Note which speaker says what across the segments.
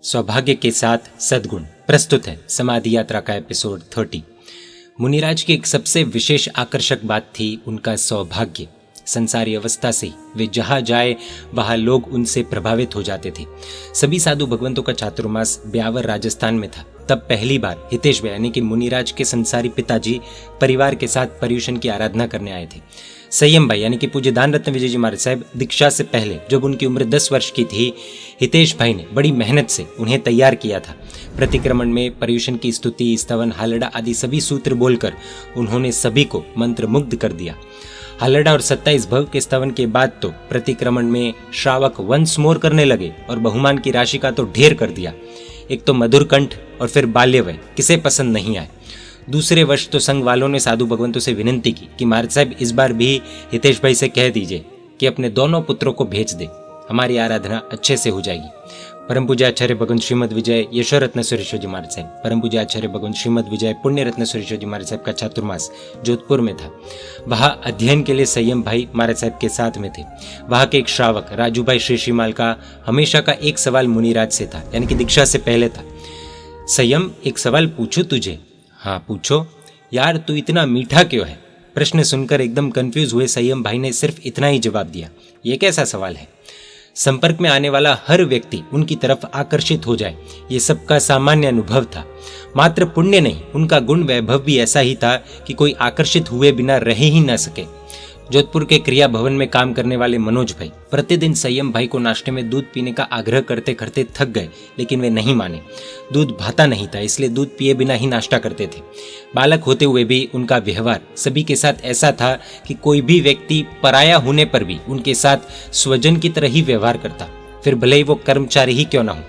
Speaker 1: सौभाग्य के साथ सद्गुण प्रस्तुत है समाधि यात्रा का एपिसोड 30। मुनिराज की एक सबसे विशेष आकर्षक बात थी उनका सौभाग्य। संसारी अवस्था से वे जहां जाए वहां लोग उनसे प्रभावित हो जाते थे। सभी साधु भगवंतों का चातुर्मास ब्यावर राजस्थान में था। तब पहली बार हितेश भाई यानी कि मुनिराज के संसारी पिताजी परिवार के साथ पर्युषण की आराधना करने आए थे। संयम भाई यानी कि पूज्य दान रत्न विजय जी महाराज साहब दीक्षा से पहले जब उनकी उम्र 10 वर्ष की थी, हितेश भाई ने बड़ी मेहनत से उन्हें तैयार किया था। प्रतिक्रमण में पर्युषण की स्तुति, स्तवन, हालड़ा आदि सभी सूत्र बोलकर उन्होंने सभी को मंत्रमुग्ध कर दिया। हालड़ा और 27 भव के स्तवन के बाद तो प्रतिक्रमण में श्रावक वंस मोर करने लगे और बहुमान की राशि का तो ढेर कर दिया। एक तो मधुर कंठ और फिर बाल्यवय किसे पसंद नहीं आए। दूसरे वर्ष तो संघ वालों ने साधु भगवंतों से विनंती की कि महाराज साहब इस बार भी हितेश भाई से कह दीजिए कि अपने दोनों पुत्रों को भेज दे, हमारी आराधना अच्छे से हो जाएगी। परम पूज्य आचार्य भगवंत श्रीमद विजय यशोर रत्न सुरेश्वर जी महाराज साहब, परम पूज्य आचार्य भगवंत श्रीमद विजय पुण्य रत्न सुरेश्वर जी महाराज साहब का चातुर्मास जोधपुर में था। वहां अध्ययन के लिए संयम भाई महाराज साहब के साथ में थे। वहां के एक श्रावक राजू भाई श्रीमाल का हमेशा का एक सवाल मुनिराज से था, यानी कि दीक्षा से पहले था। संयम, एक सवाल पूछूं तुझे? हाँ पूछो। यार तू इतना मीठा क्यों है? प्रश्न सुनकर एकदम कंफ्यूज हुए संयम भाई ने सिर्फ इतना ही जवाब दिया, ये कैसा सवाल है? संपर्क में आने वाला हर व्यक्ति उनकी तरफ आकर्षित हो जाए, ये सबका सामान्य अनुभव था। मात्र पुण्य नहीं, उनका गुण वैभव भी ऐसा ही था कि कोई आकर्षित हुए बिना रह ही न सके। जोधपुर के क्रिया भवन में काम करने वाले मनोज भाई प्रतिदिन संयम भाई को नाश्ते में दूध पीने का आग्रह करते करते थक गए, लेकिन वे नहीं माने। दूध भाता नहीं था, इसलिए दूध पिए बिना ही नाश्ता करते थे। बालक होते हुए भी उनका व्यवहार सभी के साथ ऐसा था कि कोई भी व्यक्ति पराया होने पर भी उनके साथ स्वजन की तरह ही व्यवहार करता, फिर भले ही वो कर्मचारी ही क्यों ना हो।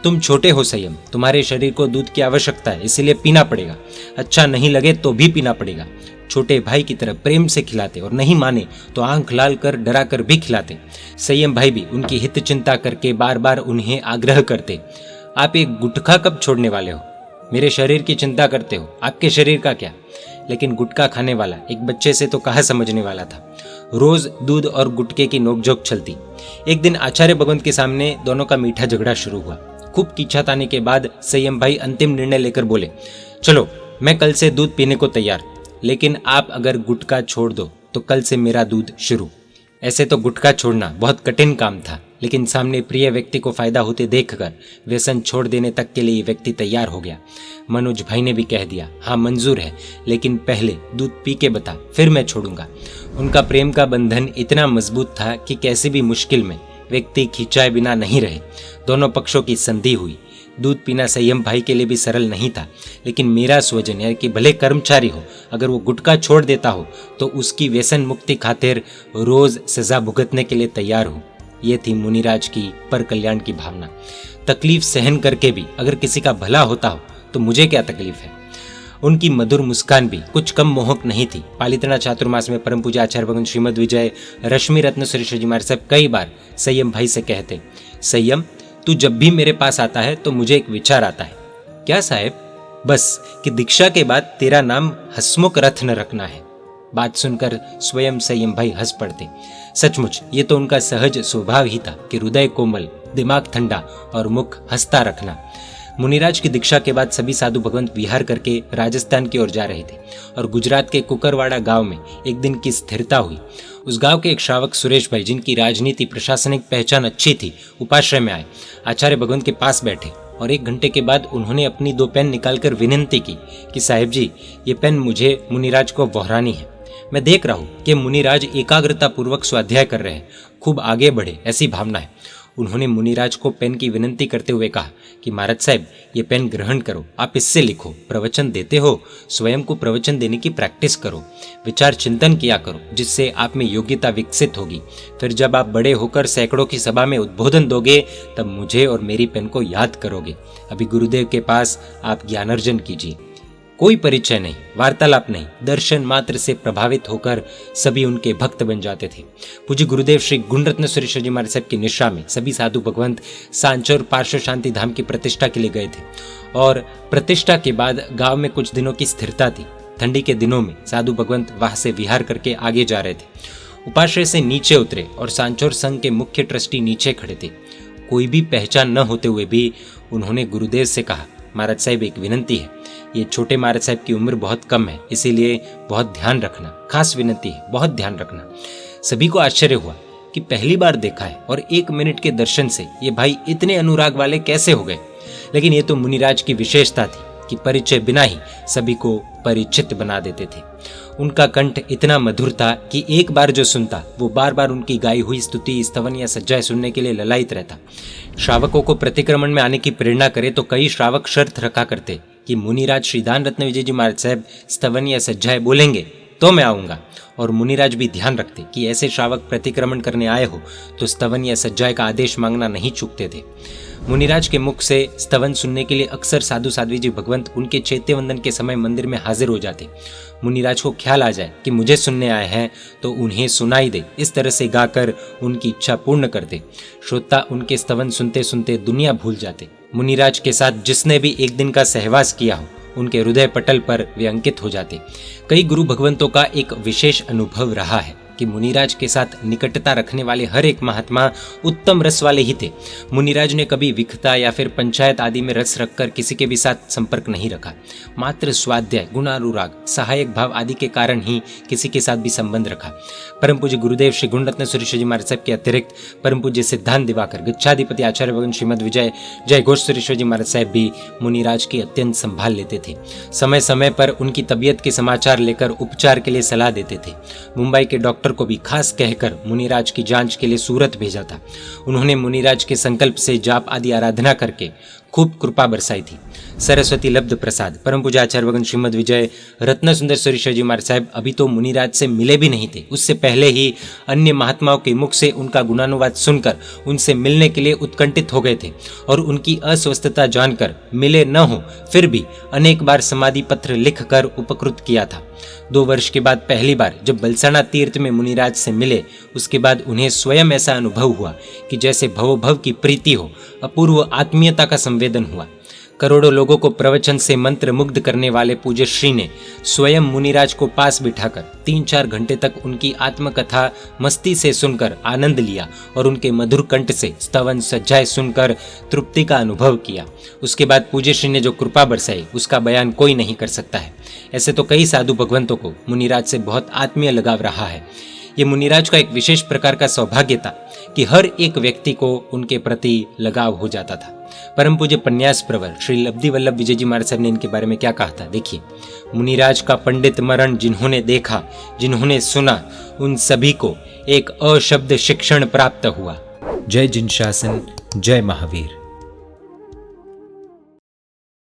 Speaker 1: तुम छोटे हो संयम, तुम्हारे शरीर को दूध की आवश्यकता है, इसीलिए पीना पड़ेगा। अच्छा नहीं लगे तो भी पीना पड़ेगा। छोटे भाई की तरह प्रेम से खिलाते और नहीं माने तो आंख लाल कर डरा कर भी खिलाते। संयम भाई भी उनकी हित चिंता करके बार बार उन्हें आग्रह करते, आप एक गुटखा कब छोड़ने वाले हो? मेरे शरीर की चिंता करते हो, आपके शरीर का क्या? लेकिन गुटखा खाने वाला एक बच्चे से तो कहाँ समझने वाला था। रोज दूध और गुटके की नोकझोंक चलती। एक दिन आचार्य भगवंत के सामने दोनों का मीठा झगड़ा शुरू हुआ। खूब खींचातानी के बाद संयम भाई अंतिम निर्णय लेकर बोले, चलो मैं कल से दूध पीने को तैयार, लेकिन आप अगर गुटखा छोड़ दो तो कल से मेरा दूध शुरू। ऐसे तो गुटखा छोड़ना बहुत कठिन काम था, लेकिन सामने प्रिय व्यक्ति को फायदा होते देखकर व्यसन छोड़ देने तक के लिए व्यक्ति तैयार हो गया। मनोज भाई ने भी कह दिया, हाँ मंजूर है, लेकिन पहले दूध पी के बता, फिर मैं छोड़ूंगा। उनका प्रेम का बंधन इतना मजबूत था कि कैसी भी मुश्किल में व्यक्ति खिंचाए बिना नहीं रहे। दोनों पक्षों की संधि हुई। दूध पीना संयम भाई के लिए भी सरल नहीं था, लेकिन मेरा स्वजन यानी कि भले कर्मचारी हो, अगर वो गुटखा छोड़ देता हो तो उसकी व्यसन मुक्ति खातिर रोज सजा भुगतने के लिए तैयार हो। ये थी मुनिराज की पर कल्याण की भावना। तकलीफ सहन करके भी अगर किसी का भला होता हो तो मुझे क्या तकलीफ है। उनकी मधुर मुस्कान भी कुछ कम मोहक नहीं थी। पालितना चातुर्मास में परम पूज्य आचार्य भगवंत श्रीमद विजय रश्मि रत्न सुरेश्वर जी महाराज साहब कई बार संयम भाई से कहते, संयम तू जब भी मेरे पास आता है तो मुझे एक विचार आता है। क्या साहब? बस कि दीक्षा के बाद तेरा नाम हसमुख रत्न रखना है। बात सुनकर स्वयं संयम भाई हंस पड़ते। सचमुच ये तो उनका सहज स्वभाव ही था कि हृदय कोमल, दिमाग ठंडा और मुख हंसता रखना। मुनिराज की दीक्षा के बाद सभी साधु भगवंत विहार करके राजस्थान की ओर जा रहे थे और गुजरात के कुकरवाड़ा गांव में एक दिन की स्थिरता हुई। उस गांव के एक श्रावक सुरेश भाई, जिनकी राजनीति प्रशासनिक पहचान अच्छी थी, उपाश्रय में आए, आचार्य भगवंत के पास बैठे और 1 घंटे के बाद उन्होंने अपनी 2 पेन निकालकर विनंती की कि साहिब जी, ये पेन मुझे मुनिराज को वहरानी है। मैं देख रहा हूँ कि मुनिराज एकाग्रता पूर्वक स्वाध्याय कर रहे हैं, खूब आगे बढ़े ऐसी भावना है। उन्होंने मुनिराज को पेन की विनंती करते हुए कहा कि महाराज साहब ये पेन ग्रहण करो, आप इससे लिखो। प्रवचन देते हो, स्वयं को प्रवचन देने की प्रैक्टिस करो, विचार चिंतन किया करो, जिससे आप में योग्यता विकसित होगी। फिर जब आप बड़े होकर सैकड़ों की सभा में उद्बोधन दोगे तब मुझे और मेरी पेन को याद करोगे। अभी गुरुदेव के पास आप ज्ञानार्जन कीजिए। कोई परिचय नहीं, वार्तालाप नहीं, दर्शन मात्र से प्रभावित होकर सभी उनके भक्त बन जाते थे। पूज्य गुरुदेव श्री गुणरत्न सुरेश्वर जी महाराज साहब की निष्ठा में सभी साधु भगवंत सांचौर पार्श्व शांति धाम की प्रतिष्ठा के लिए गए थे और प्रतिष्ठा के बाद गांव में कुछ दिनों की स्थिरता थी। ठंडी के दिनों में साधु भगवंत वहां से विहार करके आगे जा रहे थे। उपाश्रय से नीचे उतरे और सांचौर संघ के मुख्य ट्रस्टी नीचे खड़े थे। कोई भी पहचान न होते हुए भी उन्होंने गुरुदेव से कहा, महाराज साहब एक विनंती है, ये छोटे महाराज साहब की उम्र बहुत कम है, इसीलिए बहुत ध्यान रखना, खास विनंती है, बहुत ध्यान रखना। सभी को आश्चर्य हुआ कि पहली बार देखा है और 1 मिनट के दर्शन से ये भाई इतने अनुराग वाले कैसे हो गए। लेकिन ये तो मुनिराज की विशेषता थी कि परिचय बिना ही सभी को परिचित बना देते थे। उनका कंठ इतना मधुर था कि एक बार जो सुनता वो बार बार उनकी गाई हुई स्तुति, स्तवन या सज्जाएं सुनने के लिए ललायित रहता। श्रावकों को प्रतिक्रमण में आने की प्रेरणा करे तो कई श्रावक शर्त रखा करते कि मुनिराज श्रीदान रत्न विजय जी महाराज साहब स्तवन या सज्जाएं बोलेंगे तो मैं आऊँगा। और मुनिराज भी ध्यान रखते कि ऐसे श्रावक प्रतिक्रमण करने आए हो तो स्तवन या सज्जाएं का आदेश मांगना नहीं चूकते थे। मुनिराज के मुख से स्तवन सुनने के लिए अक्सर साधु साध्वी जी भगवंत उनके चैत्य वंदन के समय मंदिर में हाजिर हो जाते। मुनिराज को ख्याल आ जाए कि मुझे सुनने आए हैं तो उन्हें सुनाई दे, इस तरह से गाकर उनकी इच्छा पूर्ण करते। श्रोता उनके स्तवन सुनते सुनते दुनिया भूल जाते। मुनिराज के साथ जिसने भी एक दिन का सहवास किया हो उनके हृदय पटल पर वे अंकित हो जाते। कई गुरु भगवंतों का एक विशेष अनुभव रहा है कि मुनिराज के साथ निकटता रखने वाले हर एक महात्मा उत्तम रस वाले ही थे। मुनिराज ने कभी विखता या फिर पंचायत आदि में रस रखकर किसी के भी साथ संपर्क नहीं रखा। मात्र स्वाध्याय, गुणानुराग, सहायक भाव आदि के कारण ही किसी के साथ भी संबंध रखा। परम पूज्य गुरुदेव श्री गुणरत्न सुरेश्वर जी महाराज साहब के अतिरिक्त परम पूज्य सिद्धांत दिवाकर, गच्छाधिपति आचार्य भगवान श्रीमद विजय जय घोष सुरेश्वर जी महाराज साहब भी मुनिराज की अत्यंत संभाल लेते थे। समय समय पर उनकी तबीयत के समाचार लेकर उपचार के लिए सलाह देते थे। मुंबई के डॉक्टर को भी खास कहकर मुनिराज की जांच के लिए सूरत भेजा था। उन्होंने मुनिराज के संकल्प से जाप आदि आराधना करके खूब कृपा बरसाई थी। सरस्वती लब्ध प्रसाद परम पूज्य आचार्य भगवान श्रीमद विजय रत्न सुंदर सुरेश्वर जी महाराज साहब अभी तो मुनिराज से मिले भी नहीं थे। उससे पहले ही अन्य महात्माओं के मुख से उनका गुणानुवाद सुनकर उनसे मिलने के लिए उत्कंठित हो गए थे और उनकी अस्वस्थता जानकर मिले न हो फिर भी अनेक बार समाधि पत्र लिखकर उपकृत किया था। 2 वर्ष के बाद पहली बार जब बलसाना तीर्थ में मुनिराज से मिले, उसके बाद उन्हें स्वयं ऐसा अनुभव हुआ कि जैसे भवभव की प्रीति हो, अपूर्व आत्मीयता का संवेदन हुआ। करोड़ों लोगों को प्रवचन से मंत्र मुग्ध करने वाले पूज्य श्री ने स्वयं मुनिराज को पास बिठाकर 3-4 घंटे तक उनकी आत्मकथा मस्ती से सुनकर आनंद लिया और उनके मधुर कंठ से स्तवन सज्जाएं सुनकर तृप्ति का अनुभव किया। उसके बाद पूज्य श्री ने जो कृपा बरसाई उसका बयान कोई नहीं कर सकता है। ऐसे तो कई साधु भगवंतों को मुनिराज से बहुत आत्मीय लगाव रहा है। ये मुनिराज का एक विशेष प्रकार का सौभाग्य था कि हर एक व्यक्ति को उनके प्रति लगाव हो जाता था। परम पूज्य पन्यास प्रवर श्री लब्धि वल्लभ विजय जी महाराज साहब ने इनके बारे में क्या कहा था, देखिए। मुनिराज का पंडित मरण जिन्होंने देखा, जिन्होंने सुना, उन सभी को एक अशब्द शिक्षण प्राप्त हुआ। जय जिन शासन, जय महावीर।